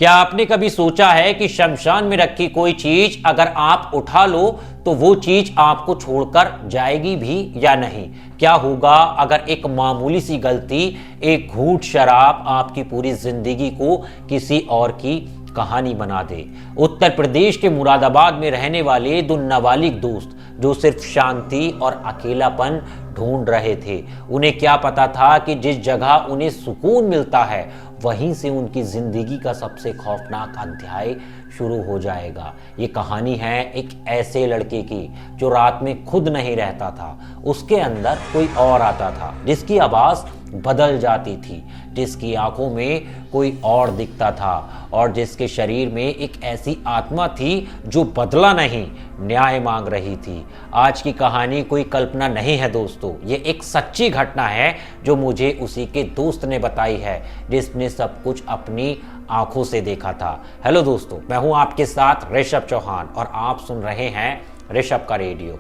क्या आपने कभी सोचा है कि शमशान में रखी कोई चीज अगर आप उठा लो तो वो चीज आपको छोड़कर जाएगी भी या नहीं? क्या होगा अगर एक मामूली सी गलती, एक घूंट शराब आपकी पूरी जिंदगी को किसी और की कहानी बना दे? उत्तर प्रदेश के मुरादाबाद में रहने वाले दो नाबालिग दोस्त जो सिर्फ शांति और अकेलापन ढूंढ रहे थे, उन्हें क्या पता था कि जिस जगह उन्हें सुकून मिलता है वहीं से उनकी जिंदगी का सबसे खौफनाक अध्याय शुरू हो जाएगा। ये कहानी है एक ऐसे लड़के की जो रात में खुद नहीं रहता था, उसके अंदर कोई और आता था, जिसकी आवाज़ बदल जाती थी, जिसकी आंखों में कोई और दिखता था और जिसके शरीर में एक ऐसी आत्मा थी जो बदला नहीं, न्याय मांग रही थी। आज की कहानी कोई कल्पना नहीं है दोस्तों, ये एक सच्ची घटना है जो मुझे उसी के दोस्त ने बताई है जिसने सब कुछ अपनी आंखों से देखा था। हेलो दोस्तों, मैं हूं आपके साथ ऋषभ चौहान और आप सुन रहे हैं ऋषभ का रेडियो।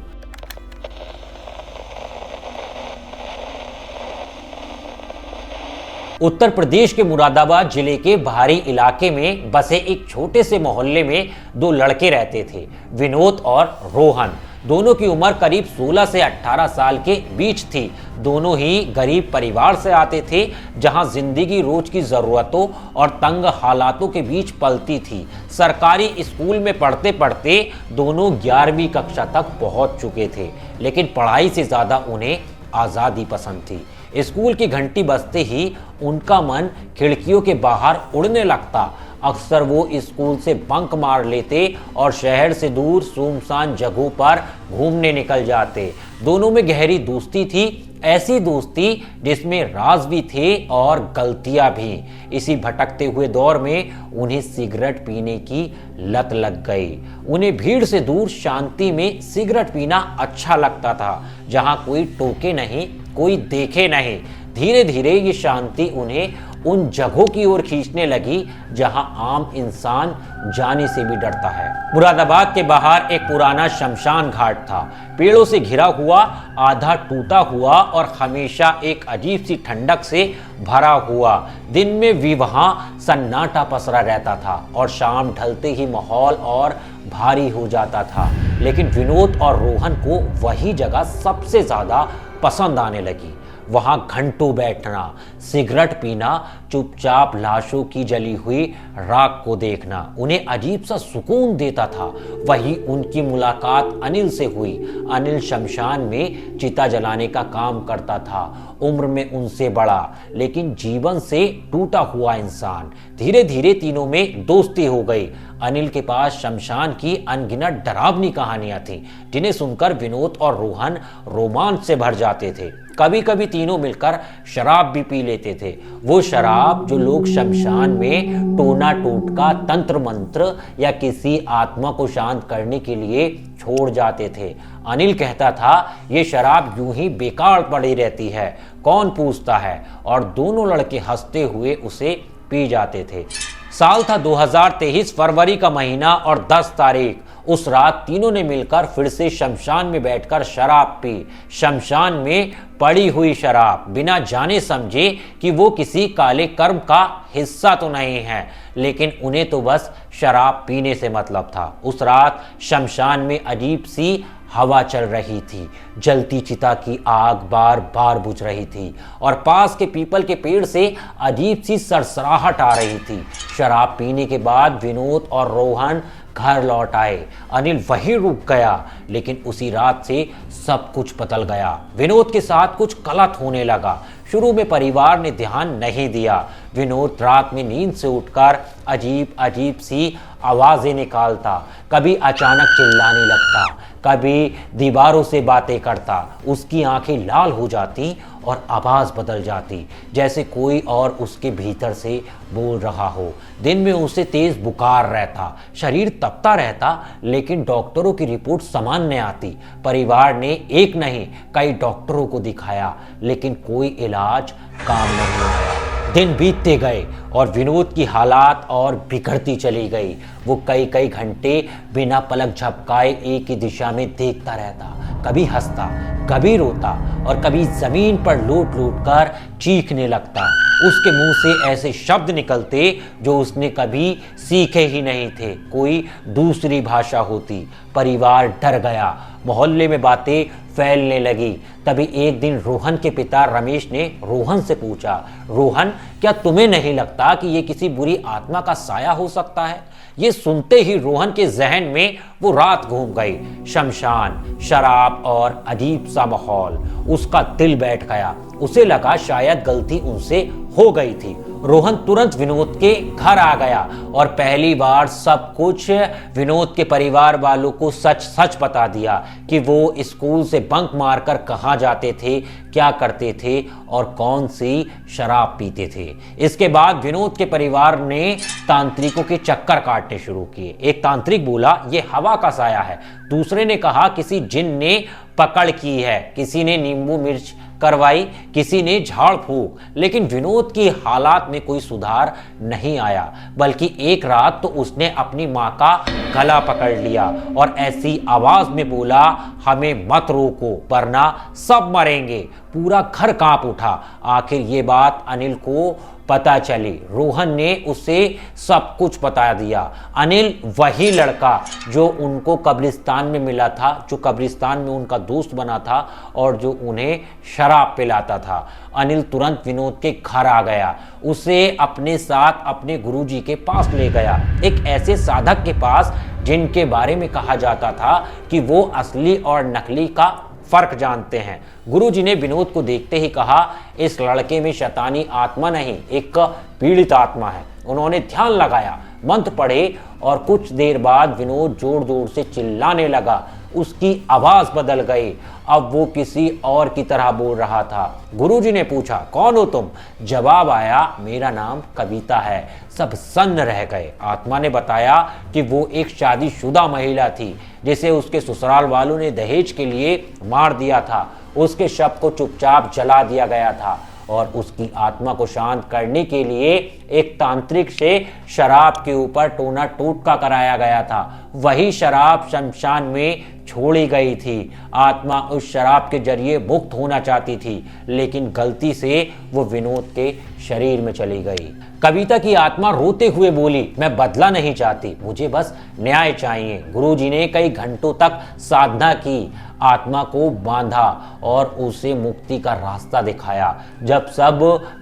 उत्तर प्रदेश के मुरादाबाद जिले के बाहरी इलाके में बसे एक छोटे से मोहल्ले में दो लड़के रहते थे, विनोद और रोहन। दोनों की उम्र करीब 16 से 18 साल के बीच थी। दोनों ही गरीब परिवार से आते थे, जहां जिंदगी रोज की जरूरतों और तंग हालातों के बीच पलती थी। सरकारी स्कूल में पढ़ते पढ़ते दोनों 11वीं कक्षा तक पहुंच चुके थे, लेकिन पढ़ाई से ज्यादा उन्हें आज़ादी पसंद थी। स्कूल की घंटी बजते ही उनका मन खिड़कियों के बाहर उड़ने लगता। अक्सर वो स्कूल से बंक मार लेते और शहर से दूर सुनसान जगहों पर घूमने निकल जाते। दोनों में गहरी दोस्ती थी, ऐसी दोस्ती जिसमें राज भी थे और गलतियां भी। इसी भटकते हुए दौर में उन्हें सिगरेट पीने की लत लग गई। उन्हें भीड़ से दूर शांति में सिगरेट पीना अच्छा लगता था, जहां कोई टोके नहीं, कोई देखे नहीं। धीरे धीरे ये शांति उन्हें उन जगहों की ओर खींचने लगी जहां आम इंसान जाने से भी डरता है। मुरादाबाद के बाहर एक पुराना शमशान घाट था, पेड़ों से घिरा हुआ, आधा टूटा हुआ और हमेशा एक अजीब सी ठंडक से भरा हुआ। दिन में भी वहां सन्नाटा पसरा रहता था और शाम ढलते ही माहौल और भारी हो जाता था। लेकिन विनोद और रोहन को वही जगह सबसे ज्यादा पसंद आने लगी। वहां घंटों बैठना, सिगरेट पीना, चुपचाप लाशों की जली हुई राख को देखना उन्हें अजीब सा सुकून देता था। वही उनकी मुलाकात अनिल से हुई। अनिल शमशान में चिता जलाने का काम करता था, उम्र में उनसे बड़ा लेकिन जीवन से टूटा हुआ इंसान। धीरे धीरे तीनों में दोस्ती हो गई। अनिल के पास शमशान की अनगिनत डरावनी कहानियां थीं, जिन्हें सुनकर विनोद और रोहन रोमांच से भर जाते थे। कभी कभी तीनों मिलकर शराब भी पी लेते थे, वो शराब जो लोग शमशान में टोना टोटका, तंत्र मंत्र या किसी आत्मा को शांत करने के लिए छोड़ जाते थे। अनिल कहता था ये शराब यूं ही बेकार पड़ी रहती है, कौन पूछता है, और दोनों लड़के हंसते हुए उसे पी जाते थे। साल था 2023, फरवरी का महीना और 10 तारीख। उस रात तीनों ने मिलकर फिर से शमशान में बैठकर शराब पी। शमशान में पड़ी हुई शराब, बिना जाने समझे कि वो किसी काले कर्म का हिस्सा तो नहीं है, लेकिन उन्हें तो बस शराब पीने से मतलब था। उस रात शमशान में अजीब सी हवा चल रही थी, जलती चिता की आग बार बार बुझ रही थी और पास के पीपल के पेड़ से अजीब सी सरसराहट आ रही थी। शराब पीने के बाद विनोद और रोहन घर लौट आए। अनिल वहीं रुक गया, लेकिन उसी रात से सब कुछ बदल गया। विनोद के साथ कुछ गलत होने लगा। शुरू में परिवार ने ध्यान नहीं दिया। विनोद रात में नींद से उठकर अजीब अजीब सी आवाजें निकालता, कभी अचानक चिल्लाने लगता, कभी दीवारों से बातें करता। उसकी आंखें लाल हो जाती और आवाज बदल जाती, जैसे कोई और उसके भीतर से बोल रहा हो। दिन में उसे तेज बुखार रहता, शरीर तपता रहता, लेकिन डॉक्टरों की रिपोर्ट सामान्य आती। परिवार ने एक नहीं कई डॉक्टरों को दिखाया, लेकिन कोई इलाज काम नहीं आया। दिन बीतते गए और विनोद की हालात और बिगड़ती चली गई। वो कई कई घंटे बिना पलक झपकाए एक ही दिशा में देखता रहता, कभी हंसता, कभी रोता और कभी जमीन पर लौट लौट कर चीखने लगता। उसके मुंह से ऐसे शब्द निकलते जो उसने कभी सीखे ही नहीं थे, कोई दूसरी भाषा होती। परिवार डर गया, मोहल्ले में बातें फैलने लगी। तभी एक दिन रोहन के पिता रमेश ने रोहन से पूछा, रोहन, क्या तुम्हें नहीं लगता कि ये किसी बुरी आत्मा का साया हो सकता है? ये सुनते ही रोहन के जहन में वो रात घूम गई। शमशान, शराब और अजीब सा माहौल। उसका दिल बैठ गया। उसे लगा शायद गलती उनसे हो गई थी। रोहन तुरंत विनोद के घर आ गया और पहली बार सब कुछ विनोद के परिवार वालों को सच सच बता दिया कि वो स्कूल से बंक मारकर कहाँ जाते थे, क्या करते थे और कौन सी शराब पीते थे। इसके बाद विनोद के परिवार ने तांत्रिकों के चक्कर काटने शुरू किए। एक तांत्रिक बोला, ये हवा का साया है। दूसरे ने कहा, किसी जिन ने पकड़ की है। किसी ने नींबू मिर्च करवाई, किसी ने झाड़ फूक। लेकिन विनोद की हालात में कोई सुधार नहीं आया, बल्कि एक रात तो उसने अपनी माँ का गला पकड़ लिया और ऐसी आवाज में बोला, हमें मत रोको वरना सब मरेंगे। पूरा घर कांप उठा। आखिर ये बात अनिल को पता चली। रोहन ने उसे सब कुछ बता दिया। अनिल वही लड़का जो उनको कब्रिस्तान में मिला था, जो कब्रिस्तान में उनका दोस्त बना था और जो उन्हें शराब पिलाता था। अनिल तुरंत विनोद के घर आ गया। उसे अपने साथ अपने गुरुजी के पास ले गया, एक ऐसे साधक के पास जिनके बारे में कहा जाता था कि वो असली और नकली का फर्क जानते हैं। गुरुजी ने विनोद को देखते ही कहा, इस लड़के में शैतानी आत्मा नहीं, एक पीड़ित आत्मा है। उन्होंने ध्यान लगाया, मंत्र पढ़े और कुछ देर बाद विनोद जोर जोर से चिल्लाने लगा। उसकी आवाज बदल गई। अब वो किसी और की तरह बोल रहा था। गुरुजी ने पूछा, कौन हो तुम? जवाब आया, मेरा नाम कविता है। सब सन्न रह गए। आत्मा ने बताया कि वो एक शादीशुदा महिला थी जिसे उसके ससुराल वालों ने दहेज के लिए मार दिया था। उसके शव को चुपचाप जला दिया गया था और उसकी आत्मा को शांत करने के लिए एक तांत्रिक से शराब के ऊपर टोना टोटका कराया गया था। वही शराब शमशान में छोड़ी गई थी। आत्मा उस शराब के जरिए मुक्त होना चाहती थी, लेकिन गलती से वो विनोद के शरीर में चली गई। कविता की आत्मा रोते हुए बोली, मैं बदला नहीं चाहती, मुझे बस न्याय चाहिए। गुरुजी ने कई घंटों तक साधना की, आत्मा को बांधा और उसे मुक्ति का रास्ता दिखाया। जब सब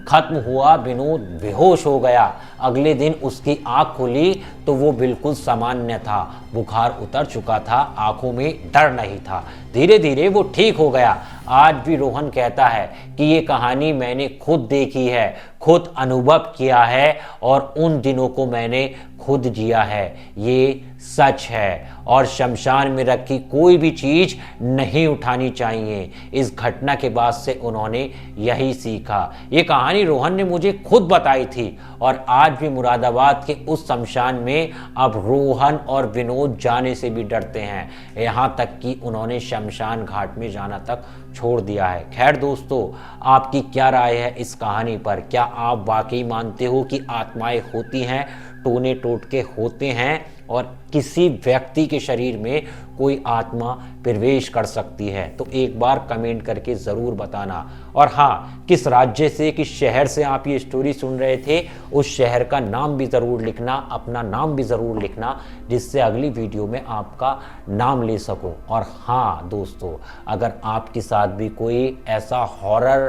खत्म हुआ, विनोद बेहोश हो गया। अगले दिन उसकी आंख खुली तो वो बिल्कुल सामान्य था। बुखार उतर चुका था, आंखों में डर नहीं था। धीरे धीरे वो ठीक हो गया। आज भी रोहन कहता है कि ये कहानी मैंने खुद देखी है, खुद अनुभव किया है और उन दिनों को मैंने खुद जिया है। ये सच है और शमशान में रखी कोई भी चीज नहीं उठानी चाहिए। इस घटना के बाद से उन्होंने यही सीखा। ये कहानी रोहन ने मुझे खुद बताई थी और आज भी मुरादाबाद के उस शमशान में अब रोहन और विनोद जाने से भी डरते हैं। यहाँ तक कि उन्होंने शमशान घाट में जाना तक छोड़ दिया है। खैर दोस्तों, आपकी क्या राय है इस कहानी पर? क्या आप वाकई मानते हो कि आत्माएं होती हैं, टोने टोटके होते हैं और किसी व्यक्ति के शरीर में कोई आत्मा प्रवेश कर सकती है? तो एक बार कमेंट करके ज़रूर बताना। और हाँ, किस राज्य से, किस शहर से आप ये स्टोरी सुन रहे थे, उस शहर का नाम भी ज़रूर लिखना, अपना नाम भी ज़रूर लिखना, जिससे अगली वीडियो में आपका नाम ले सकूं। और हाँ दोस्तों, अगर आपके साथ भी कोई ऐसा हॉरर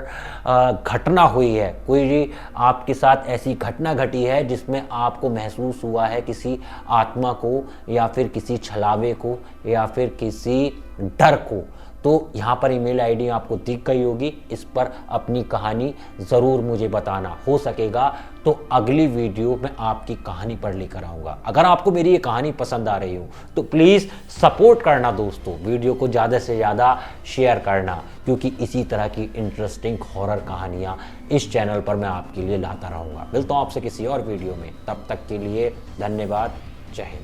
घटना हुई है, कोई आपके साथ ऐसी घटना घटी है जिसमें आपको महसूस हुआ है किसी आत्मा को या फिर किसी छलावे को या फिर किसी डर को, तो यहाँ पर ईमेल आईडी आपको दिख गई होगी। इस पर अपनी कहानी ज़रूर मुझे बताना। हो सकेगा तो अगली वीडियो में आपकी कहानी पर लेकर आऊँगा। अगर आपको मेरी ये कहानी पसंद आ रही हो तो प्लीज़ सपोर्ट करना दोस्तों, वीडियो को ज़्यादा से ज़्यादा शेयर करना, क्योंकि इसी तरह की इंटरेस्टिंग हॉरर कहानियाँ इस चैनल पर मैं आपके लिए लाता रहूँगा। मिलता हूँ आपसे किसी और वीडियो में, तब तक के लिए धन्यवाद। जय हिंद।